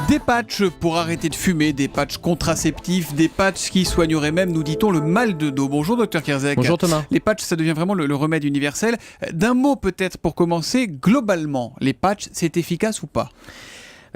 Des patchs pour arrêter de fumer, des patchs contraceptifs, des patchs qui soigneraient même, nous dit-on, le mal de dos. Bonjour Dr Kierzek. Bonjour Thomas. Les patchs, ça devient vraiment le remède universel. D'un mot peut-être pour commencer, globalement, les patchs, c'est efficace ou pas ?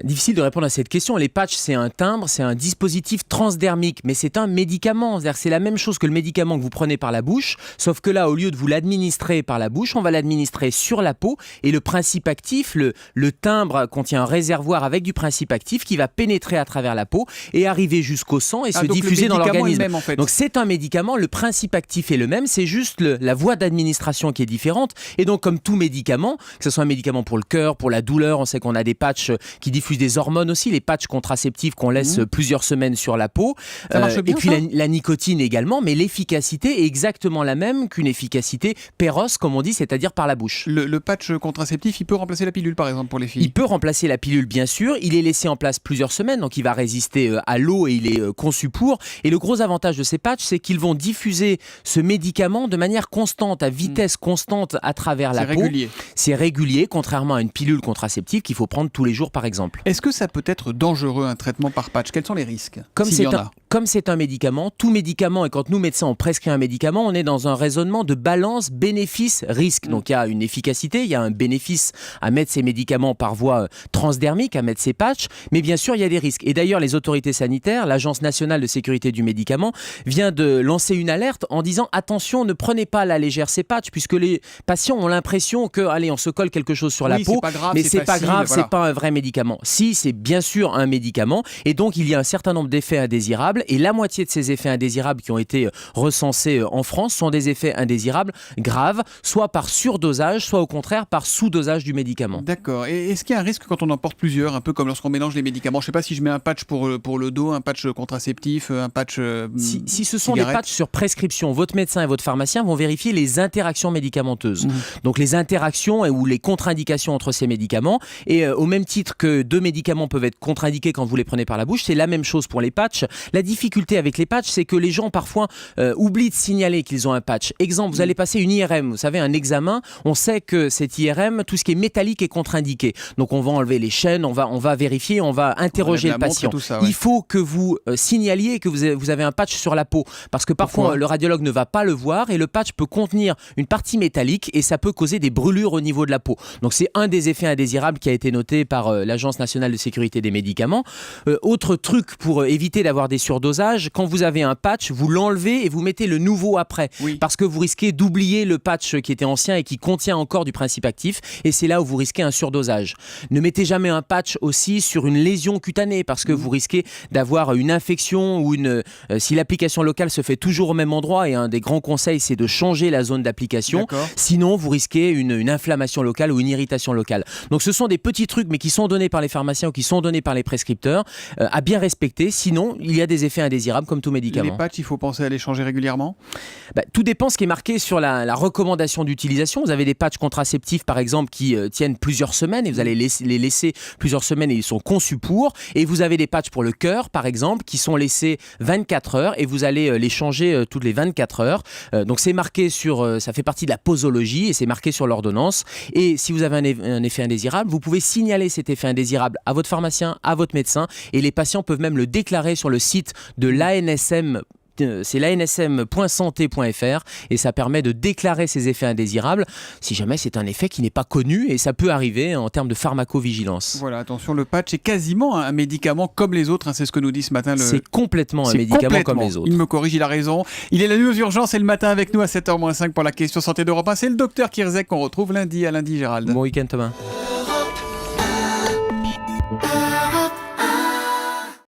Difficile de répondre à cette question. Les patchs, c'est un timbre, c'est un dispositif transdermique, mais c'est un médicament. C'est-à-dire, c'est la même chose que le médicament que vous prenez par la bouche, sauf que là, au lieu de vous l'administrer par la bouche, on va l'administrer sur la peau. Et le principe actif, le timbre contient un réservoir avec du principe actif qui va pénétrer à travers la peau et arriver jusqu'au sang et se diffuser dans l'organisme. Même, en fait. Donc c'est un médicament, le principe actif est le même, c'est juste la voie d'administration qui est différente. Et donc comme tout médicament, que ce soit un médicament pour le cœur, pour la douleur, on sait qu'on a des patchs qui diffusent des hormones aussi, les patchs contraceptifs qu'on laisse plusieurs semaines sur la peau. Ça marche bien, et puis la nicotine également, mais l'efficacité est exactement la même qu'une efficacité péros, comme on dit, c'est-à-dire par la bouche. Le patch contraceptif, il peut remplacer la pilule par exemple pour les filles ? Il peut remplacer la pilule bien sûr, il est laissé en place plusieurs semaines, donc il va résister à l'eau et il est conçu pour. Et le gros avantage de ces patchs, c'est qu'ils vont diffuser ce médicament de manière constante, à vitesse constante à travers la peau. C'est régulier. C'est régulier, contrairement à une pilule contraceptive qu'il faut prendre tous les jours par exemple. Est-ce que ça peut être dangereux un traitement par patch ? Quels sont les risques ? Comme c'est un médicament, tout médicament, et quand nous médecins on prescrit un médicament, on est dans un raisonnement de balance bénéfice-risque. Donc il y a une efficacité, il y a un bénéfice à mettre ces médicaments par voie transdermique, à mettre ces patchs, mais bien sûr il y a des risques. Et d'ailleurs les autorités sanitaires, l'Agence nationale de sécurité du médicament, vient de lancer une alerte en disant attention, ne prenez pas à la légère ces patchs, puisque les patients ont l'impression que, allez, on se colle quelque chose sur la peau, c'est pas grave, mais c'est pas grave, voilà. c'est pas un vrai médicament. Si, c'est bien sûr un médicament, et donc il y a un certain nombre d'effets indésirables, et la moitié de ces effets indésirables qui ont été recensés en France sont des effets indésirables graves, soit par surdosage, soit au contraire par sous-dosage du médicament. D'accord. Et est-ce qu'il y a un risque quand on en porte plusieurs, un peu comme lorsqu'on mélange les médicaments ? Je ne sais pas si je mets un patch pour le dos, un patch contraceptif, un patch si ce sont cigarette. des patchs sur prescription, votre médecin et votre pharmacien vont vérifier les interactions médicamenteuses. Donc les interactions ou les contre-indications entre ces médicaments. Et au même titre que deux médicaments peuvent être contre-indiqués quand vous les prenez par la bouche, c'est la même chose pour les patchs. La difficulté avec les patchs, c'est que les gens parfois oublient de signaler qu'ils ont un patch. Exemple, vous allez passer une IRM, vous savez, un examen, on sait que cette IRM, tout ce qui est métallique est contre-indiqué. Donc on va enlever les chaînes, on va vérifier, on va interroger le patient. Ça, Il faut que vous signaliez que vous avez un patch sur la peau, parce que parfois le radiologue ne va pas le voir et le patch peut contenir une partie métallique et ça peut causer des brûlures au niveau de la peau. Donc c'est un des effets indésirables qui a été noté par l'Agence nationale de sécurité des médicaments. Autre truc pour éviter d'avoir des surdosages, quand vous avez un patch, vous l'enlevez et vous mettez le nouveau après, parce que vous risquez d'oublier le patch qui était ancien et qui contient encore du principe actif, et c'est là où vous risquez un surdosage. Ne mettez jamais un patch aussi sur une lésion cutanée, parce que vous risquez d'avoir une infection ou si l'application locale se fait toujours au même endroit, et un des grands conseils c'est de changer la zone d'application. Sinon vous risquez une inflammation locale ou une irritation locale. Donc ce sont des petits trucs mais qui sont donnés par les pharmaciens ou qui sont donnés par les prescripteurs à bien respecter, sinon il y a des effets indésirables comme tout médicament. Les patchs, il faut penser à les changer régulièrement ? Tout dépend ce qui est marqué sur la recommandation d'utilisation. Vous avez des patchs contraceptifs par exemple qui tiennent plusieurs semaines et vous allez les laisser plusieurs semaines et ils sont conçus pour, et vous avez des patchs pour le cœur par exemple qui sont laissés 24 heures et vous allez les changer toutes les 24 heures. Donc c'est marqué ça fait partie de la posologie et c'est marqué sur l'ordonnance. Et si vous avez un effet indésirable, vous pouvez signaler cet effet indésirable à votre pharmacien, à votre médecin, et les patients peuvent même le déclarer sur le site de l'ANSM. C'est l'ansm.santé.fr et ça permet de déclarer ces effets indésirables si jamais c'est un effet qui n'est pas connu, et ça peut arriver en termes de pharmacovigilance. Voilà, attention, le patch est quasiment un médicament comme les autres, c'est ce que nous dit ce matin. C'est complètement un médicament comme les autres. Il me corrige, il a raison. Il est la nuit aux urgences et le matin avec nous à 7h-5 pour la question santé d'Europe 1. C'est le docteur Kierzek qu'on retrouve lundi à lundi, Gérald. Bon week-end Thomas.